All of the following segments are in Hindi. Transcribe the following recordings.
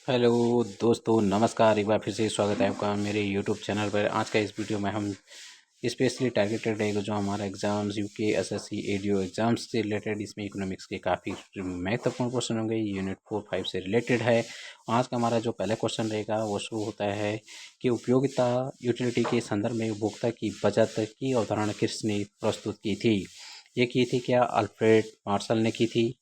हेलो दोस्तों, नमस्कार। एक बार फिर से स्वागत है आपका मेरे यूट्यूब चैनल पर। आज का इस वीडियो में हम स्पेशली टारगेटेड रहेगा जो हमारा exams UK SSC ADO exams से रिलेटेड, इसमें इकोनॉमिक्स के काफ़ी महत्वपूर्ण क्वेश्चन होंगे। यूनिट 4-5 से रिलेटेड है। आज का हमारा जो पहला क्वेश्चन रहेगा वो शुरू होता है कि उपयोगिता यूटिलिटी के संदर्भ में उपभोक्ता की बचत की अवधारणा किसने प्रस्तुत की थी। ये की थी क्या अल्फ्रेड मार्शल ने की थी।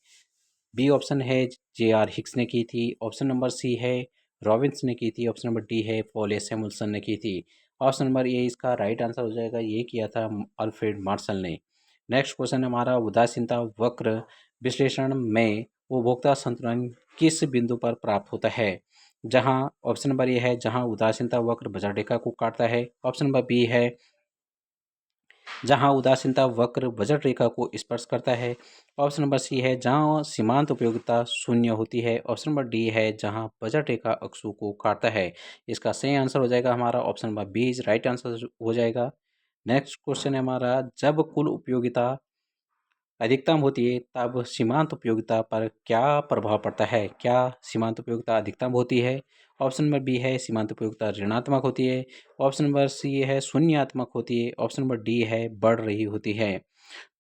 बी ऑप्शन है जे.आर. हिक्स ने की थी। ऑप्शन नंबर सी है रॉबिन्स ने की थी। ऑप्शन नंबर डी है पॉल एस सैमुअल्सन ने की थी। ऑप्शन नंबर ए इसका राइट आंसर हो जाएगा, ये किया था अल्फ्रेड मार्शल ने। नेक्स्ट क्वेश्चन हमारा उदासीनता वक्र विश्लेषण में उपभोक्ता संतुलन किस बिंदु पर प्राप्त होता है। जहां ऑप्शन नंबर ए है जहां उदासीनता वक्र बजट रेखा को काटता है। ऑप्शन नंबर बी है जहां उदासीनता वक्र बजट रेखा को स्पर्श करता है। ऑप्शन नंबर सी है जहां सीमांत उपयोगिता शून्य होती है। ऑप्शन नंबर डी है जहां बजट रेखा अक्षों को काटता है। इसका सही आंसर हो जाएगा हमारा option number B right answer हो जाएगा। नेक्स्ट क्वेश्चन है हमारा जब कुल उपयोगिता अधिकतम होती है तब सीमांत उपयोगिता पर क्या प्रभाव पड़ता है। क्या सीमांत उपयोगिता अधिकतम होती है। ऑप्शन नंबर बी है सीमांत उपयोगिता ऋणात्मक होती है। ऑप्शन नंबर सी है शून्यात्मक होती है। ऑप्शन नंबर डी है बढ़ रही होती है।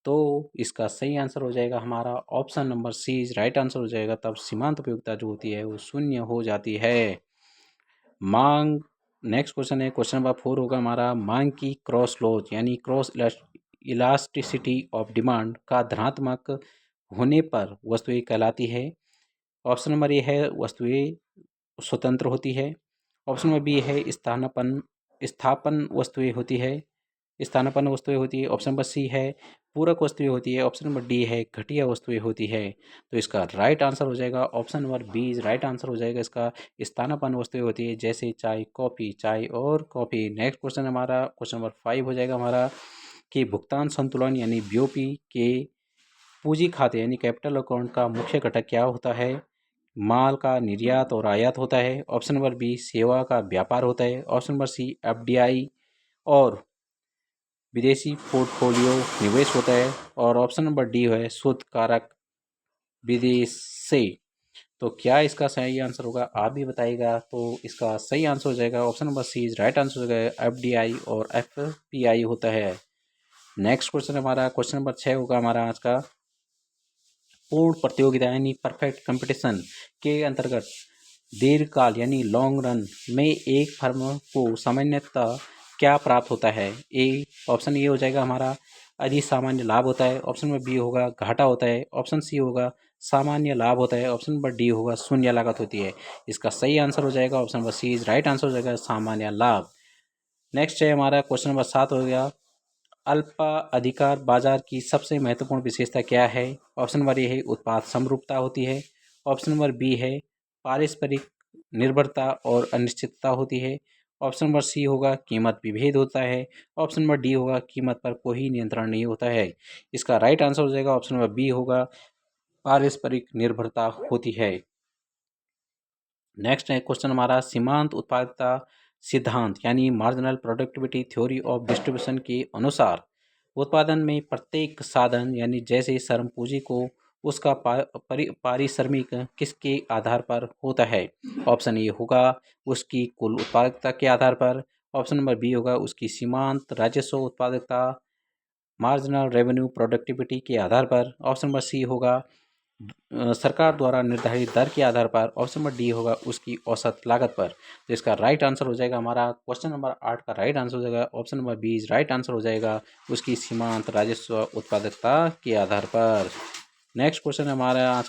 तो इसका सही आंसर हो जाएगा हमारा option number C right answer हो जाएगा। तब सीमांत उपयोगिता जो होती है वो शून्य हो जाती है। मांग नेक्स्ट क्वेश्चन है क्वेश्चन नंबर 4 होगा हमारा मांग की क्रॉस लॉज यानी क्रॉस इलास्टिसिटी ऑफ डिमांड का धनात्मक होने पर वस्तुएं कहलाती है। ऑप्शन नंबर ए है वस्तुएं स्वतंत्र होती है। ऑप्शन नंबर बी है स्थानापन्न स्थापन वस्तुएं होती है स्थानापन्न वस्तुएं होती है। ऑप्शन नंबर सी है पूरक वस्तुएं होती है। ऑप्शन नंबर डी है घटिया वस्तुएं होती है। तो इसका राइट आंसर हो जाएगा option number B right answer हो जाएगा इसका। स्थानापन्न वस्तुएं होती है जैसे चाय और कॉफ़ी। नेक्स्ट क्वेश्चन हमारा क्वेश्चन नंबर 5 हो जाएगा हमारा कि भुगतान संतुलन यानी बीओपी के पूंजी खाते यानी कैपिटल अकाउंट का मुख्य घटक क्या होता है। माल का निर्यात और आयात होता है। ऑप्शन नंबर बी सेवा का व्यापार होता है। ऑप्शन नंबर सी एफडीआई और विदेशी पोर्टफोलियो निवेश होता है। और ऑप्शन नंबर डी है शुद्ध कारक विदेश से। तो क्या इसका सही आंसर होगा आप भी बताइएगा। तो इसका सही आंसर हो जाएगा option number C right answer हो जाएगा एफडीआई और एफपीआई होता है। नेक्स्ट क्वेश्चन हमारा क्वेश्चन नंबर 6 होगा हमारा आज का पूर्ण प्रतियोगिता यानी परफेक्ट कंपटीशन के अंतर्गत दीर्घकाल यानी लॉन्ग रन में एक फर्म को सामान्यतः क्या प्राप्त होता है। ए ऑप्शन ए हो जाएगा हमारा अधिक सामान्य लाभ होता है। ऑप्शन नंबर बी होगा घाटा होता है। ऑप्शन सी होगा सामान्य लाभ होता है। ऑप्शन नंबर डी होगा शून्य लागत होती है। इसका सही आंसर हो जाएगा option number C right answer हो जाएगा सामान्य लाभ। नेक्स्ट है हमारा क्वेश्चन नंबर 7 हो गया अल्पाधिकार बाजार की सबसे महत्वपूर्ण विशेषता क्या है। ऑप्शन नंबर ए है उत्पाद समरूपता होती है। ऑप्शन नंबर बी है पारस्परिक निर्भरता और अनिश्चितता होती है। ऑप्शन नंबर सी होगा कीमत विभेद होता है। ऑप्शन नंबर डी होगा कीमत पर कोई नियंत्रण नहीं होता है। इसका राइट आंसर हो जाएगा ऑप्शन नंबर बी होगा पारस्परिक निर्भरता होती है। नेक्स्ट है क्वेश्चन हमारा सीमांत उत्पादकता सिद्धांत यानी marginal productivity theory of distribution के अनुसार उत्पादन में प्रत्येक साधन यानी जैसे श्रम पूंजी को उसका पारिश्रमिक किसके आधार पर होता है। ऑप्शन ए होगा उसकी कुल उत्पादकता के आधार पर। ऑप्शन नंबर बी होगा उसकी सीमांत राजस्व उत्पादकता मार्जिनल रेवेन्यू प्रोडक्टिविटी के आधार पर। ऑप्शन नंबर सी होगा सरकार द्वारा निर्धारित दर के आधार पर। ऑप्शन नंबर डी होगा उसकी औसत लागत पर। तो इसका राइट आंसर हो जाएगा हमारा क्वेश्चन नंबर 8 का राइट आंसर हो जाएगा option number B right answer हो जाएगा उसकी सीमांत राजस्व उत्पादकता के आधार पर। नेक्स्ट क्वेश्चन हमारा आज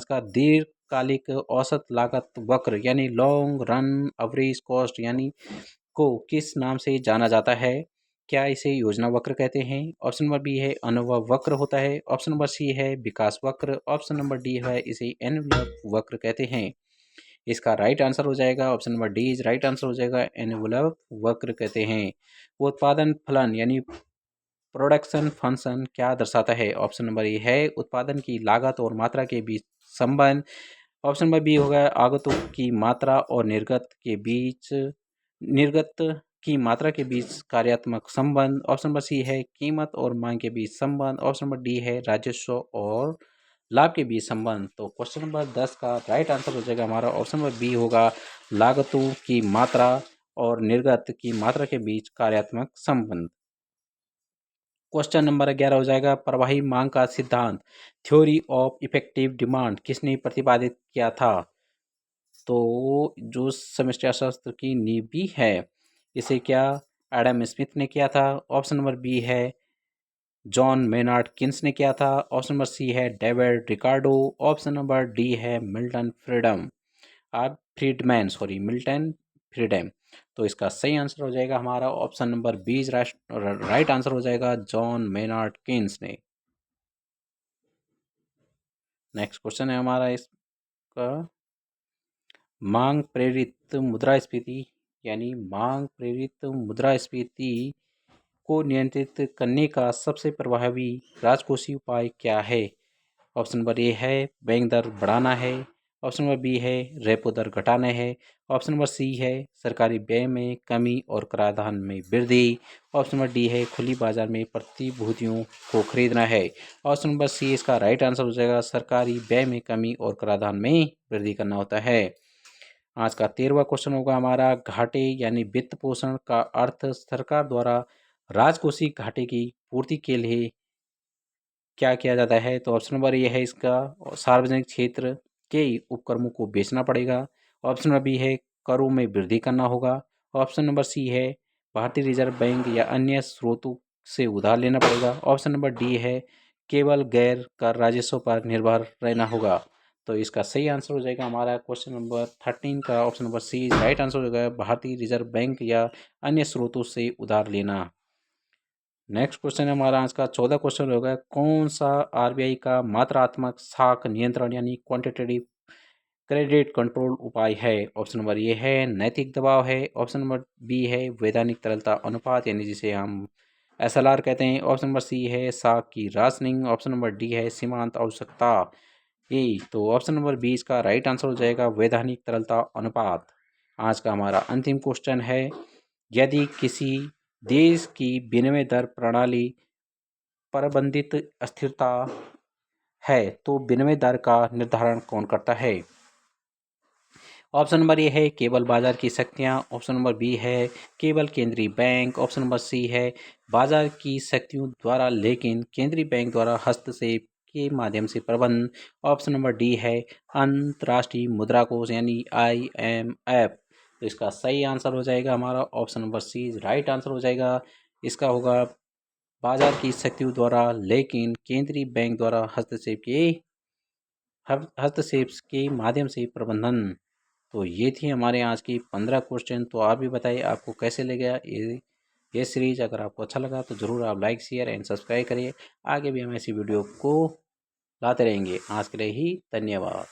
का दीर्घकालिक औसत लागत वक्र यानी लॉन्ग रन एवरेज कॉस्ट यानी को किस नाम से जाना जाता है। क्या इसे योजना वक्र कहते हैं। ऑप्शन नंबर बी है अनुभव वक्र होता है। ऑप्शन नंबर सी है विकास वक्र। ऑप्शन नंबर डी है इसे एनवलप वक्र कहते हैं। इसका राइट आंसर हो जाएगा option number D is right answer हो जाएगा एनवलप वक्र कहते हैं। वो उत्पादन फलन यानी प्रोडक्शन फंक्शन क्या दर्शाता है। ऑप्शन नंबर ए है उत्पादन की लागत और मात्रा के बीच संबंध। ऑप्शन नंबर बी होगा आगतों की मात्रा और निर्गत की मात्रा के बीच कार्यात्मक संबंध। ऑप्शन नंबर सी है कीमत और मांग के बीच संबंध। ऑप्शन नंबर डी है राजस्व और लाभ के बीच संबंध। तो क्वेश्चन नंबर 10 का राइट आंसर हो जाएगा हमारा ऑप्शन नंबर बी होगा, लागतों की मात्रा और निर्गत की मात्रा के बीच कार्यात्मक संबंध। क्वेश्चन नंबर 11 हो जाएगा, प्रवाही मांग का सिद्धांत थ्योरी ऑफ इफेक्टिव डिमांड किसने प्रतिपादित किया था? तो जो समष्टि अर्थशास्त्र की नींव भी है, इसे क्या एडम स्मिथ ने किया था? ऑप्शन नंबर बी है जॉन मेनार्ड किन्स ने किया था। ऑप्शन नंबर सी है David Ricardo. Option number D है मिल्टन फ्रीडम, आप फ्रीडमैन, सॉरी मिल्टन फ्रीडम। तो इसका सही आंसर हो जाएगा हमारा option number B, right answer हो जाएगा जॉन मेनार्ड किन्स ने। नेक्स्ट क्वेश्चन है हमारा इसका, मांग प्रेरित मुद्रास्फीति यानी मांग प्रेरित मुद्रास्फीति को नियंत्रित करने का सबसे प्रभावी राजकोषीय उपाय क्या है? ऑप्शन नंबर ए है बैंक दर बढ़ाना है। ऑप्शन नंबर बी है रेपो दर घटाना है। ऑप्शन नंबर सी है सरकारी व्यय में कमी और कराधान में वृद्धि। ऑप्शन नंबर डी है खुली बाजार में प्रतिभूतियों को खरीदना है। ऑप्शन नंबर सी इसका राइट आंसर हो जाएगा, सरकारी व्यय में कमी और कराधान में वृद्धि करना होता है। आज का 13वां क्वेश्चन होगा हमारा, घाटे यानी वित्त पोषण का अर्थ सरकार द्वारा राजकोषीय घाटे की पूर्ति के लिए क्या किया जाता है? तो ऑप्शन नंबर ए है इसका, सार्वजनिक क्षेत्र के उपक्रमों को बेचना पड़ेगा। ऑप्शन नंबर बी है करों में वृद्धि करना होगा। ऑप्शन नंबर सी है भारतीय रिजर्व बैंक या अन्य स्रोतों से उधार लेना पड़ेगा। ऑप्शन नंबर डी है केवल गैर कर राजस्व पर निर्भर रहना होगा। तो इसका सही आंसर हो जाएगा हमारा क्वेश्चन नंबर 13 का option number C right answer हो जाएगा, भारतीय रिजर्व बैंक या अन्य स्रोतों से उधार लेना। नेक्स्ट क्वेश्चन है हमारा आज का 14 क्वेश्चन होगा, कौन सा आरबीआई का मात्रात्मक साख नियंत्रण यानी क्वांटिटेटिव क्रेडिट कंट्रोल उपाय है? ऑप्शन नंबर ए है नैतिक दबाव है। ऑप्शन नंबर बी है वैधानिक तरलता अनुपात यानी जिसे हम एसएलआर कहते हैं। ऑप्शन नंबर सी है साख की राशनिंग। ऑप्शन नंबर डी है सीमांत आवश्यकता ए। तो ऑप्शन नंबर बी इसका राइट आंसर हो जाएगा वैधानिक तरलता अनुपात। आज का हमारा अंतिम क्वेश्चन है, यदि किसी देश की विनिमय दर प्रणाली प्रबंधित अस्थिरता है तो विनिमय दर का निर्धारण कौन करता है? ऑप्शन नंबर ए है केवल बाजार की शक्तियाँ। ऑप्शन नंबर बी है केवल केंद्रीय बैंक। ऑप्शन नंबर सी है बाजार की शक्तियों द्वारा लेकिन केंद्रीय बैंक द्वारा हस्तक्षेप के माध्यम से प्रबंध। ऑप्शन नंबर डी है अंतर्राष्ट्रीय मुद्रा कोष यानी IMF। तो इसका सही आंसर हो जाएगा हमारा option number C right answer हो जाएगा। इसका होगा बाजार की शक्तियों द्वारा लेकिन केंद्रीय बैंक द्वारा हस्तक्षेप के माध्यम से प्रबंधन। तो ये थी हमारे आज की 15 क्वेश्चन। तो आप भी बताइए आपको कैसे लगा ये सीरीज। अगर आपको अच्छा लगा तो ज़रूर आप लाइक शेयर एंड सब्सक्राइब करिए। आगे भी हम ऐसी वीडियो को लाते रहेंगे। आज के लिए ही धन्यवाद।